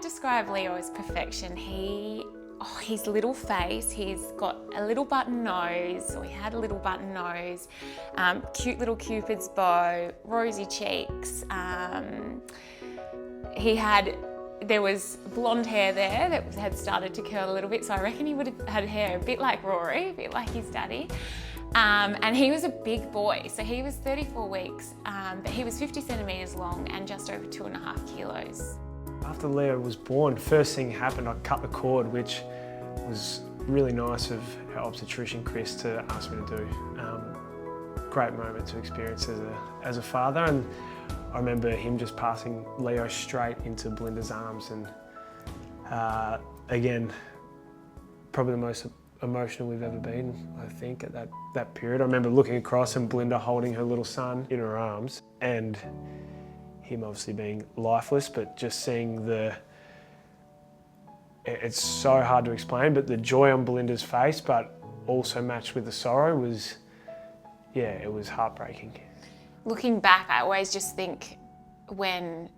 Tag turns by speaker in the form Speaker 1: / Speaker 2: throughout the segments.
Speaker 1: describe Leo as perfection. His little face, he's got a little button nose, or he had a little button nose, cute little Cupid's bow, rosy cheeks. There was blonde hair there that had started to curl a little bit, so I reckon he would have had hair a bit like Rory, a bit like his daddy. And he was a big boy, so he was 34 weeks, but he was 50 centimetres long and just over 2.5 kilos.
Speaker 2: After Leo was born, first thing happened, I cut the cord, which was really nice of our obstetrician Chris to ask me to do. Great moment to experience as a father, and I remember him just passing Leo straight into Belinda's arms, and again, probably the most emotional we've ever been, I think, at that period. I remember looking across and Belinda holding her little son in her arms, and him obviously being lifeless, but just seeing it's so hard to explain, but the joy on Belinda's face, but also matched with the sorrow was, yeah, it was heartbreaking.
Speaker 1: Looking back, I always just think when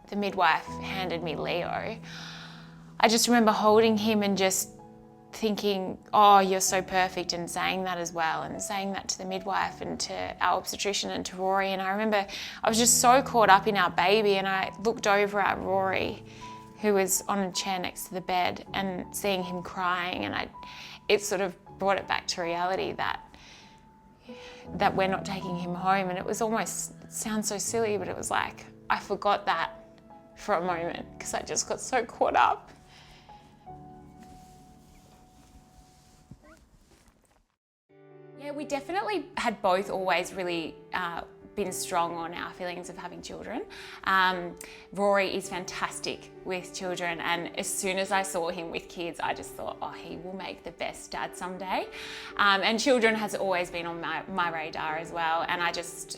Speaker 1: the midwife handed me Leo, I just remember holding him and just thinking, oh, you're so perfect, and saying that as well, and saying that to the midwife and to our obstetrician and to Rory. And I remember I was just so caught up in our baby, and I looked over at Rory, who was on a chair next to the bed, and seeing him crying, and it sort of brought it back to reality that we're not taking him home. And it was almost, it sounds so silly, but it was like I forgot that for a moment because I just got so caught up. Yeah, we definitely had both always really been strong on our feelings of having children. Rory is fantastic with children, and as soon as I saw him with kids, I just thought, oh, he will make the best dad someday. And children has always been on my radar as well, and I just,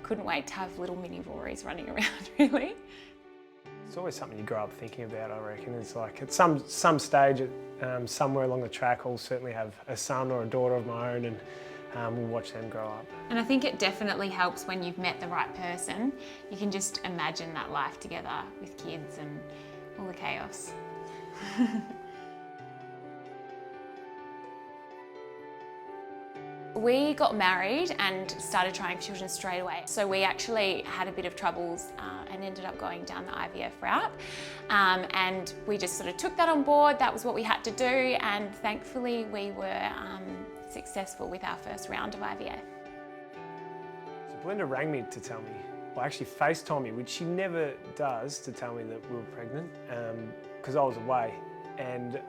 Speaker 1: couldn't wait to have little mini Rorys running around, really.
Speaker 2: It's always something you grow up thinking about, I reckon. It's like at some stage, somewhere along the track, I'll certainly have a son or a daughter of my own, and we'll watch them grow up.
Speaker 1: And I think it definitely helps when you've met the right person. You can just imagine that life together with kids and all the chaos. We got married and started trying for children straight away. So we actually had a bit of troubles and ended up going down the IVF route. And we just sort of took that on board. That was what we had to do. And thankfully we were successful with our first round of IVF.
Speaker 2: So Belinda rang me to tell me, well, actually FaceTimed me, which she never does, to tell me that we were pregnant, because I was away. And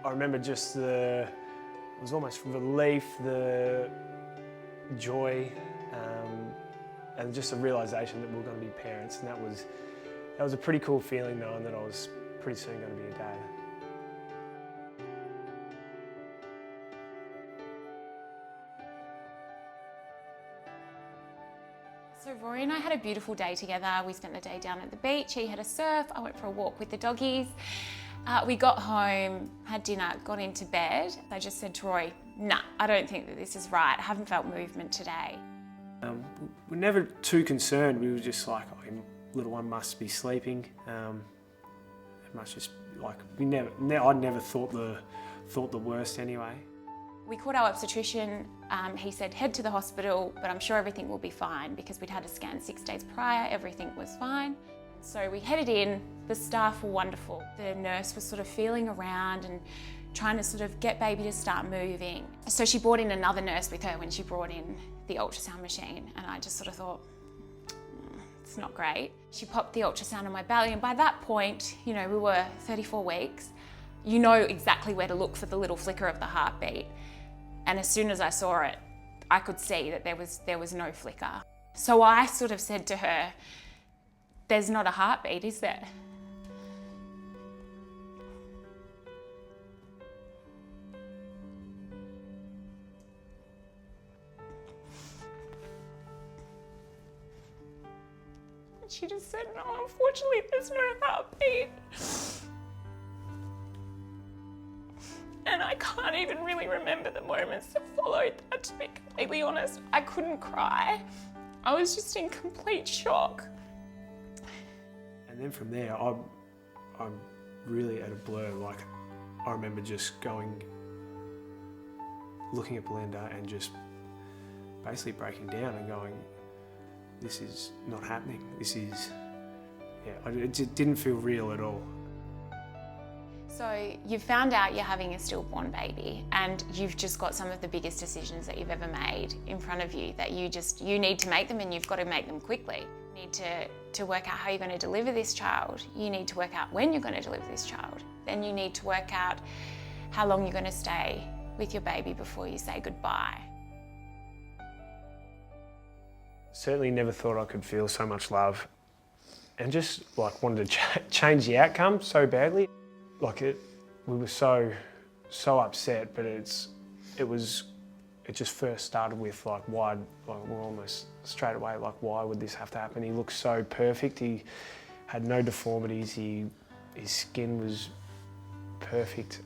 Speaker 2: I remember just it was almost relief, the joy, and just a realisation that we were going to be parents, and that was a pretty cool feeling, knowing that I was pretty soon going to be a dad.
Speaker 1: So Rory and I had a beautiful day together. We spent the day down at the beach. He had a surf. I went for a walk with the doggies. We got home, had dinner, got into bed. I just said to Rory, nah, I don't think that this is right. I haven't felt movement today.
Speaker 2: We're never too concerned. We were just like, oh, little one must be sleeping. It must just, like, I never thought the worst anyway.
Speaker 1: We called our obstetrician. He said, head to the hospital, but I'm sure everything will be fine, because we'd had a scan 6 days prior, everything was fine. So we headed in, the staff were wonderful. The nurse was sort of feeling around and trying to sort of get baby to start moving. So she brought in another nurse with her when she brought in the ultrasound machine, and I just sort of thought, it's not great. She popped the ultrasound on my belly, and by that point, you know, we were 34 weeks. You know exactly where to look for the little flicker of the heartbeat. And as soon as I saw it, I could see that there was no flicker. So I sort of said to her, there's not a heartbeat, is there? And she just said, no, unfortunately, there's no heartbeat. And I can't even really remember the moments that followed that, to be completely honest. I couldn't cry. I was just in complete shock.
Speaker 2: And then from there, I I'm really at a blur. Like, I remember just looking at Belinda and just basically breaking down and going, this is not happening. It just didn't feel real at all.
Speaker 1: So you've found out you're having a stillborn baby and you've just got some of the biggest decisions that you've ever made in front of you that you need to make them, and you've got to make them quickly. You need to work out how you're going to deliver this child. You need to work out when you're going to deliver this child. Then you need to work out how long you're going to stay with your baby before you say goodbye.
Speaker 2: Certainly never thought I could feel so much love, and just like wanted to change the outcome so badly. We were so upset, but it just first started with we're almost straight away why would this have to happen? He looked so perfect. He had no deformities. His skin was perfect.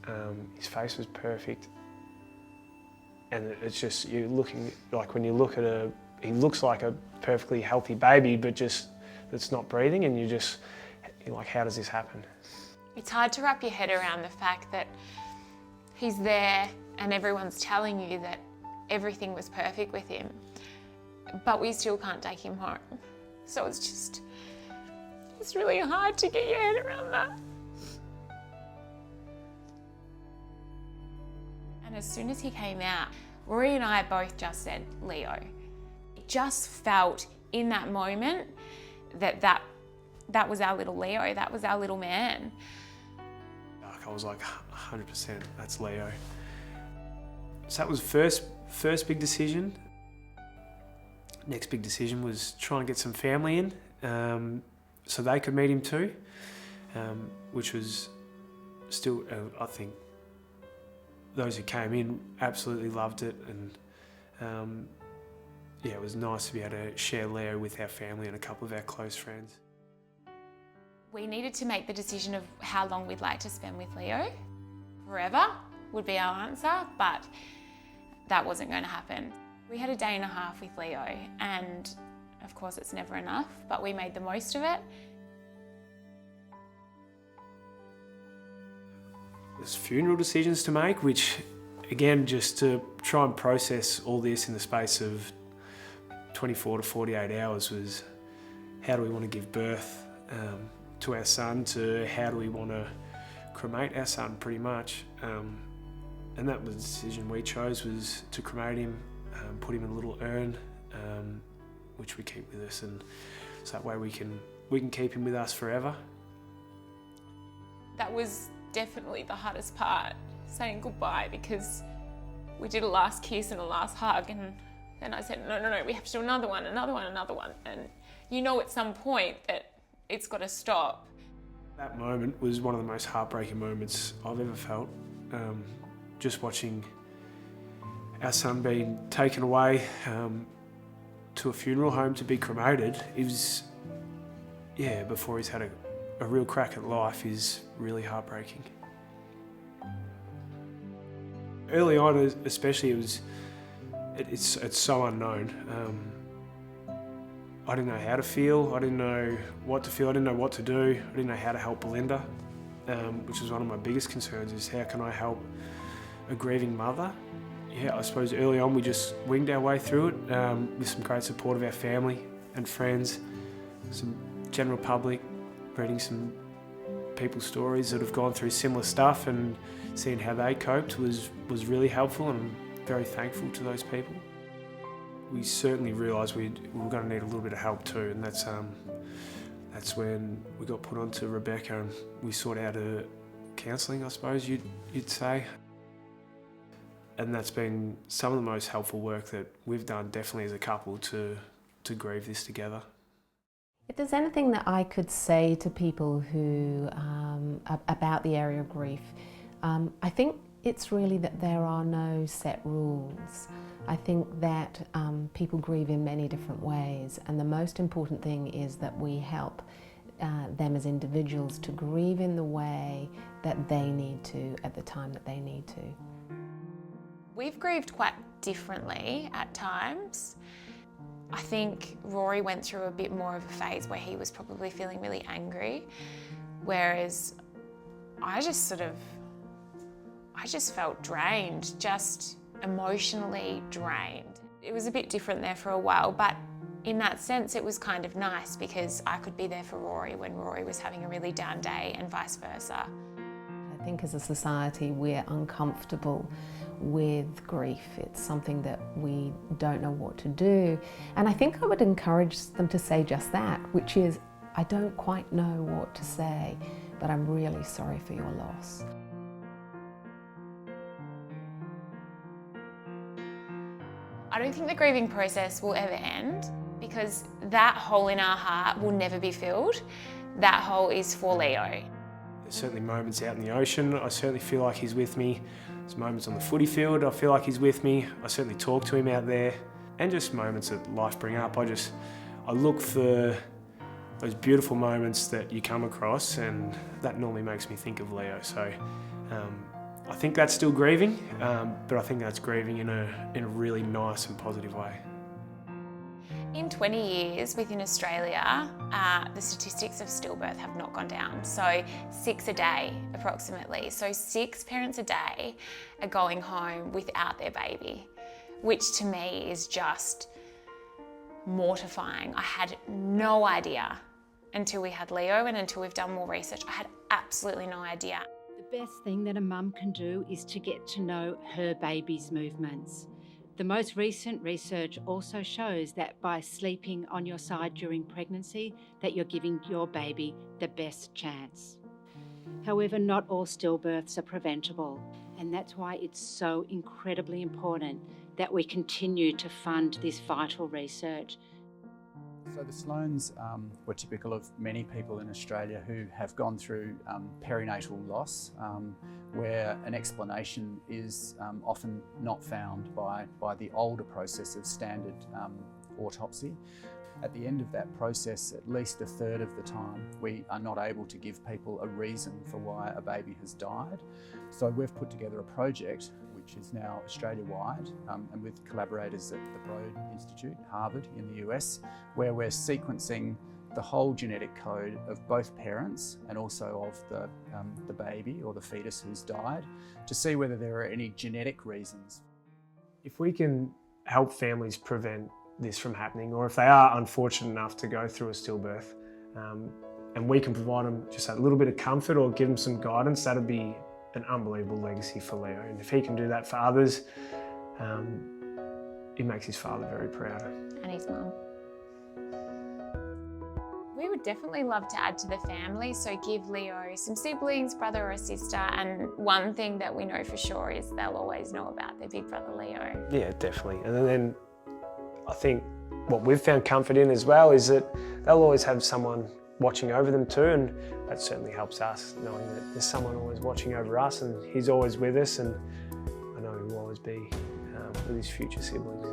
Speaker 2: His face was perfect, and it's just when you look at he looks like a perfectly healthy baby, but just that's not breathing, and you're like, how does this happen?
Speaker 1: It's hard to wrap your head around the fact that he's there and everyone's telling you that everything was perfect with him, but we still can't take him home. So it's really hard to get your head around that. And as soon as he came out, Rory and I both just said, Leo. It just felt in that moment that was our little Leo, that was our little man.
Speaker 2: I was like, 100%, that's Leo. So that was first big decision. Next big decision was trying to get some family in, so they could meet him too, which was still, I think, those who came in absolutely loved it, and it was nice to be able to share Leo with our family and a couple of our close friends.
Speaker 1: We needed to make the decision of how long we'd like to spend with Leo. Forever would be our answer, but that wasn't going to happen. We had a day and a half with Leo, and of course it's never enough, but we made the most of it.
Speaker 2: There's funeral decisions to make, which again, just to try and process all this in the space of 24 to 48 hours was, how do we want to give birth to our son, to how do we want to cremate our son, pretty much. And that was the decision we chose, was to cremate him, put him in a little urn, which we keep with us, and so that way we can keep him with us forever.
Speaker 1: That was definitely the hardest part, saying goodbye, because we did a last kiss and a last hug, and then I said, no, we have to do another one, and you know at some point that it's got to stop.
Speaker 2: That moment was one of the most heartbreaking moments I've ever felt. Just watching our son being taken away to a funeral home to be cremated, it was, before he's had a real crack at life, is really heartbreaking. Early on, especially, it's so unknown. I didn't know how to feel, I didn't know what to feel, I didn't know what to do, I didn't know how to help Belinda, which was one of my biggest concerns, is how can I help a grieving mother? I suppose early on we just winged our way through it with some great support of our family and friends, some general public, reading some people's stories that have gone through similar stuff, and seeing how they coped was really helpful, and I'm very thankful to those people. We certainly realised we were going to need a little bit of help too, and that's when we got put onto Rebecca, and we sought out a counselling, I suppose you'd say. And that's been some of the most helpful work that we've done, definitely as a couple, to grieve this together.
Speaker 3: If there's anything that I could say to people who about the area of grief, I think it's really that there are no set rules. I think that people grieve in many different ways, and the most important thing is that we help them as individuals to grieve in the way that they need to at the time that they need to.
Speaker 1: We've grieved quite differently at times. I think Rory went through a bit more of a phase where he was probably feeling really angry, whereas I just felt drained, just emotionally drained. It was a bit different there for a while, but in that sense it was kind of nice because I could be there for Rory when Rory was having a really down day and vice versa.
Speaker 3: I think as a society we're uncomfortable with grief. It's something that we don't know what to do. And I think I would encourage them to say just that, which is, I don't quite know what to say, but I'm really sorry for your loss.
Speaker 1: I don't think the grieving process will ever end because that hole in our heart will never be filled. That hole is for Leo.
Speaker 2: There's certainly moments out in the ocean, I certainly feel like he's with me. There's moments on the footy field, I feel like he's with me. I certainly talk to him out there. And just moments that life bring up. I look for those beautiful moments that you come across, and that normally makes me think of Leo. So I think that's still grieving, but I think that's grieving in a really nice and positive way.
Speaker 1: In 20 years within Australia, the statistics of stillbirth have not gone down. So 6 a day approximately. So 6 parents a day are going home without their baby, which to me is just mortifying. I had no idea until we had Leo and until we've done more research. I had absolutely no idea.
Speaker 4: The best thing that a mum can do is to get to know her baby's movements. The most recent research also shows that by sleeping on your side during pregnancy, that you're giving your baby the best chance. However, not all stillbirths are preventable, and that's why it's so incredibly important that we continue to fund this vital research.
Speaker 5: So the Sloanes were typical of many people in Australia who have gone through perinatal loss, where an explanation is often not found by the older process of standard autopsy. At the end of that process, at least a third of the time, we are not able to give people a reason for why a baby has died. So we've put together a project which is now Australia-wide, and with collaborators at the Broad Institute, Harvard in the US, where we're sequencing the whole genetic code of both parents and also of the baby or the fetus who's died, to see whether there are any genetic reasons.
Speaker 2: If we can help families prevent this from happening, or if they are unfortunate enough to go through a stillbirth, and we can provide them just a little bit of comfort or give them some guidance, that'd be an unbelievable legacy for Leo. And if he can do that for others, it makes his father very proud.
Speaker 1: And his mum. We would definitely love to add to the family, so give Leo some siblings, brother or a sister, and one thing that we know for sure is they'll always know about their big brother Leo.
Speaker 2: Yeah, definitely. And then I think what we've found comfort in as well is that they'll always have someone watching over them too, and that certainly helps us, knowing that there's someone always watching over us and he's always with us, and I know he will always be with his future siblings.